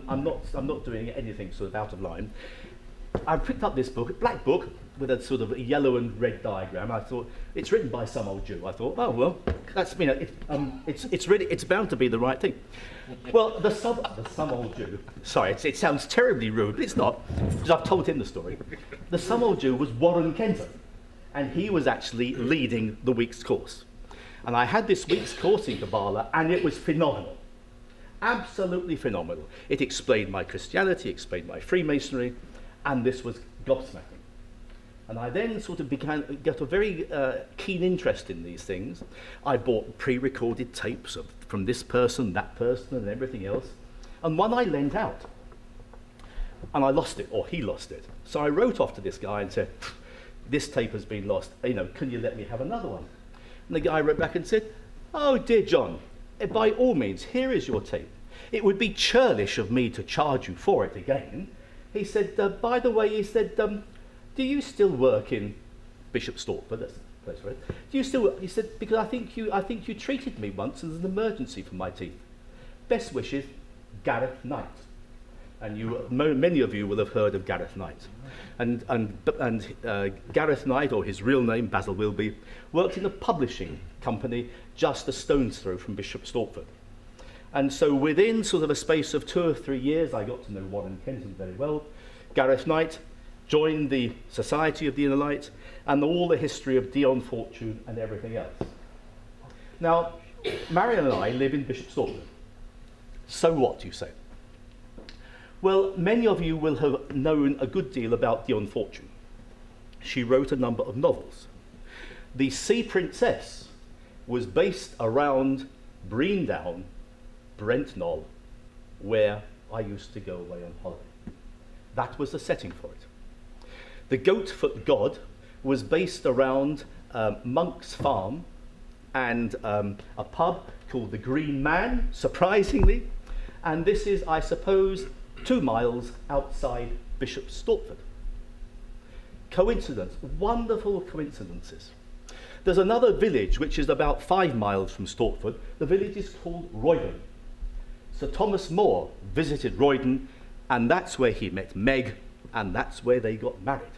I'm not doing anything sort of out of line. I picked up this book, a black book with a sort of a yellow and red diagram. I thought it's written by some old Jew. I thought, oh well, that's it's bound to be the right thing. Well, the some old Jew. Sorry, it sounds terribly rude, but it's not, because I've told him the story. The some old Jew was Warren Kenton, and he was actually leading the week's course. And I had this week's course in Kabbalah, and it was phenomenal. Absolutely phenomenal. It explained my Christianity, explained my Freemasonry, and this was gobsmacking. And I then sort of got a very keen interest in these things. I bought pre-recorded tapes from this person, that person, and everything else. And one I lent out. And I lost it, or he lost it. So I wrote off to this guy and said, this tape has been lost. You know, can you let me have another one? And the guy wrote back and said, oh, dear John, by all means, here is your tape. It would be churlish of me to charge you for it again. He said, by the way, he said, do you still work in Bishop Stortford? That's the place, right? Do you still? He said, because I think you treated me once as an emergency for my teeth. Best wishes, Gareth Knight. And many of you will have heard of Gareth Knight. And Gareth Knight, or his real name, Basil Wilby, worked in a publishing company just a stone's throw from Bishop Stortford. And so within sort of a space of 2 or 3 years, I got to know Warren Kenton very well. Gareth Knight joined the Society of the Inner Light, and all the history of Dion Fortune and everything else. Now, Marion and I live in Bishop Stortford. So what, you say? Well, many of you will have known a good deal about Dion Fortune. She wrote a number of novels. The Sea Princess was based around Breendown, Brentnall, where I used to go away on holiday. That was the setting for it. The Goatfoot God was based around Monk's Farm and a pub called the Green Man, surprisingly. And this is, I suppose, 2 miles outside Bishop Stortford. Coincidence, wonderful coincidences. There's another village which is about 5 miles from Stortford. The village is called Roydon. Sir Thomas More visited Roydon, and that's where he met Meg, and that's where they got married.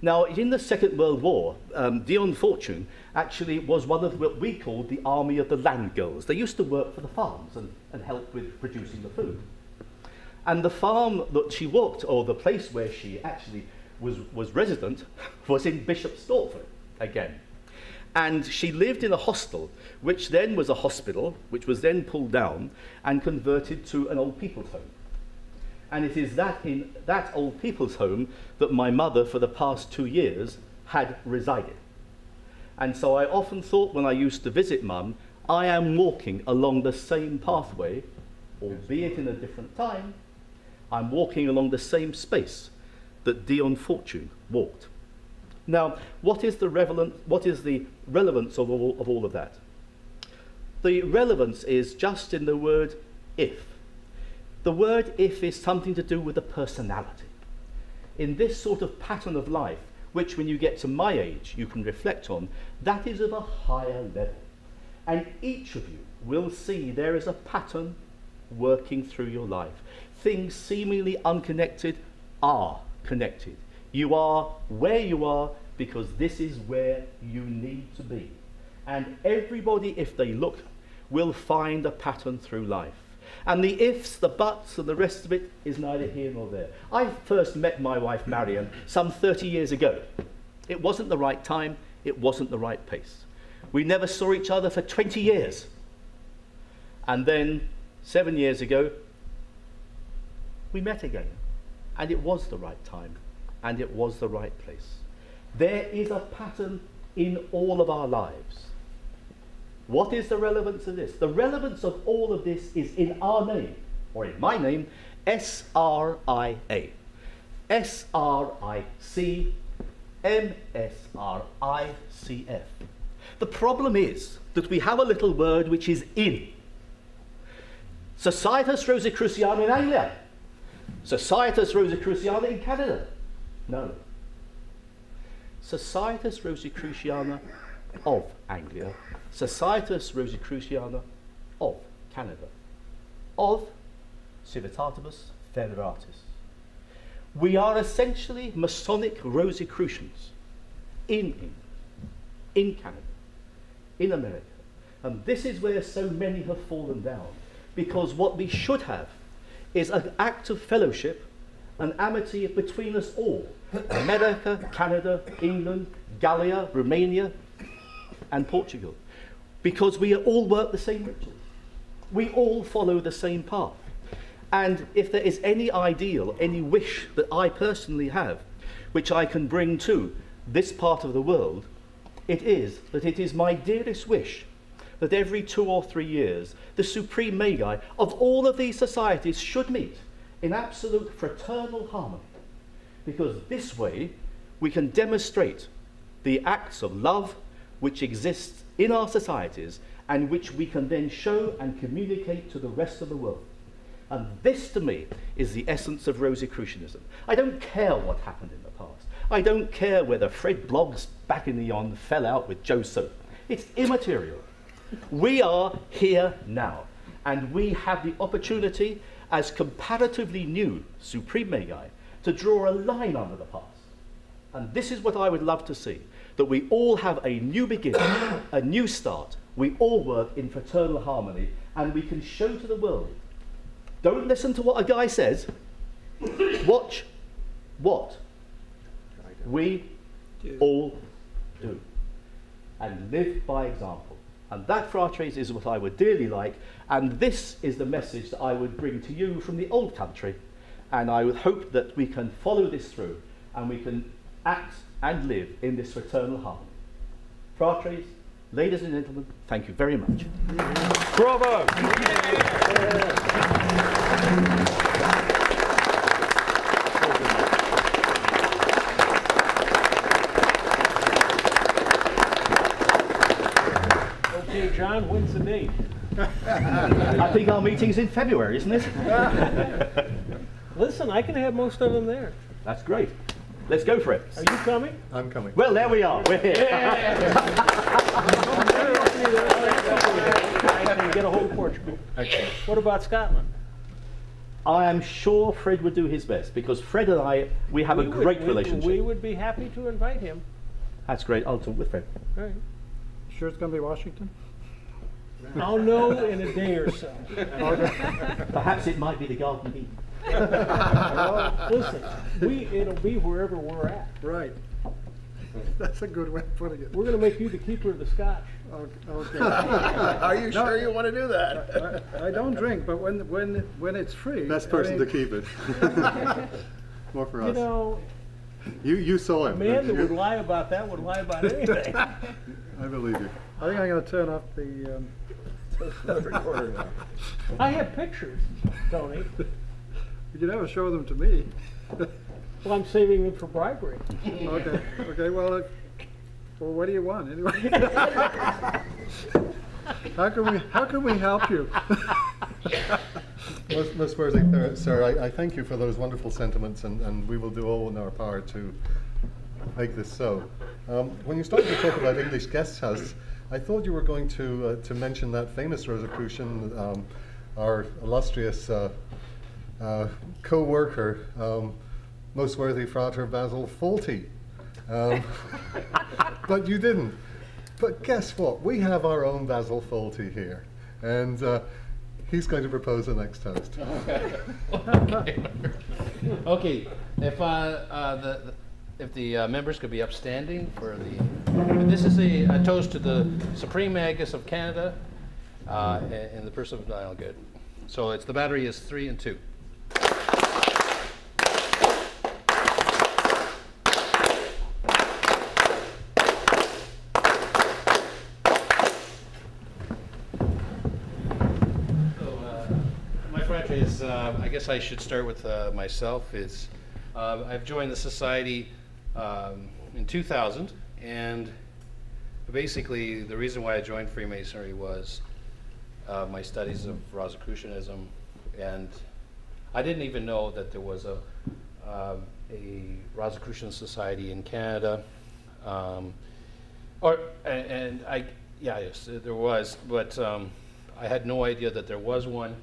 Now, in the Second World War, Dion Fortune actually was one of what we called the army of the land girls. They used to work for the farms and help with producing the food. And the farm that she walked, or the place where she actually was resident, was in Bishop Stortford again. And she lived in a hostel, which then was a hospital, which was then pulled down and converted to an old people's home. And it is in that old people's home that my mother, for the past 2 years, had resided. And so I often thought when I used to visit Mum, I am walking along the same pathway, albeit in a different time. I'm walking along the same space that Dion Fortune walked. Now, what is the relevance of all of that? The relevance is just in the word if. The word if is something to do with the personality. In this sort of pattern of life, which when you get to my age you can reflect on, that is of a higher level. And each of you will see there is a pattern working through your life. Things seemingly unconnected are connected. You are where you are because this is where you need to be. And everybody, if they look, will find a pattern through life. And the ifs, the buts, and the rest of it is neither here nor there. I first met my wife, Marion, some 30 years ago. It wasn't the right time. It wasn't the right pace. We never saw each other for 20 years. And then, 7 years ago, we met again. And it was the right time. And it was the right place. There is a pattern in all of our lives. What is the relevance of this? The relevance of all of this is in our name, or in my name, SRIA. SRIC, MSRICF. The problem is that we have a little word which is in. Societas Rosicruciana in Anglia. Societas Rosicruciana in Canada. No. Societas Rosicruciana of Anglia. Societas Rosicruciana of Canada. Of Civitatibus Federatis. We are essentially Masonic Rosicrucians in Canada, in America. And this is where so many have fallen down, because what we should have is an act of fellowship, an amity between us all, America, Canada, England, Gallia, Romania, and Portugal, because we all work the same rituals. We all follow the same path. And if there is any ideal, any wish that I personally have, which I can bring to this part of the world, it is that it is my dearest wish that every 2 or 3 years, the supreme Magi of all of these societies should meet in absolute fraternal harmony. Because this way, we can demonstrate the acts of love which exist in our societies and which we can then show and communicate to the rest of the world. And this, to me, is the essence of Rosicrucianism. I don't care what happened in the past. I don't care whether Fred Bloggs back in the yon fell out with Joe Soap. It's immaterial. We are here now, and we have the opportunity, as comparatively new Supreme Magi, to draw a line under the past. And this is what I would love to see, that we all have a new beginning, a new start. We all work in fraternal harmony, and we can show to the world. Don't listen to what a guy says. Watch what we all do. And live by example. And that, fratres, is what I would dearly like. And this is the message that I would bring to you from the old country. And I would hope that we can follow this through and we can act and live in this fraternal harmony. Fratres, ladies and gentlemen, thank you very much. Bravo! Okay, John, when's the date? I think our meeting's in February, isn't it? Listen, I can have most of them there. That's great. Let's go for it. Are you coming? I'm coming. Well, there we are. We're here. I can get a hold of Portugal. Excellent. What about Scotland? I am sure Fred would do his best, because Fred and I, we have a great relationship. We would be happy to invite him. That's great. I'll talk with Fred. All right. Sure it's going to be Washington? I'll know in a day or so. Perhaps it might be the Garden of Eden. Well, listen, it'll be wherever we're at. Right. That's a good way of putting it. We're going to make you the keeper of the scotch. Okay. Are you sure you want to do that? I don't drink, but when it's free. Best person to keep it. More for us. You know, You saw a him. man that would lie about that would lie about anything. I believe you. I think I'm going to turn off the Recorder now. I have pictures, Tony. You can never show them to me. Well, I'm saving them for bribery. Okay. Well, what do you want anyway? How can we help you? Most worthy sir, I thank you for those wonderful sentiments, and we will do all in our power to make this so. When you started to talk about English guest house, I thought you were going to mention that famous Rosicrucian, our illustrious co-worker, most worthy Frater Basil Fawlty. But you didn't. But guess what? We have our own Basil Fawlty here, and he's going to propose the next toast. Okay, if the members could be upstanding for the. This is a toast to the Supreme Magus of Canada, in the person of Niall. Good. So the battery is 3 and 2. I guess I should start with myself. I've joined the society in 2000, and basically the reason why I joined Freemasonry was my studies of Rosicrucianism, and I didn't even know that there was a Rosicrucian society in Canada, yes, there was, but I had no idea that there was one.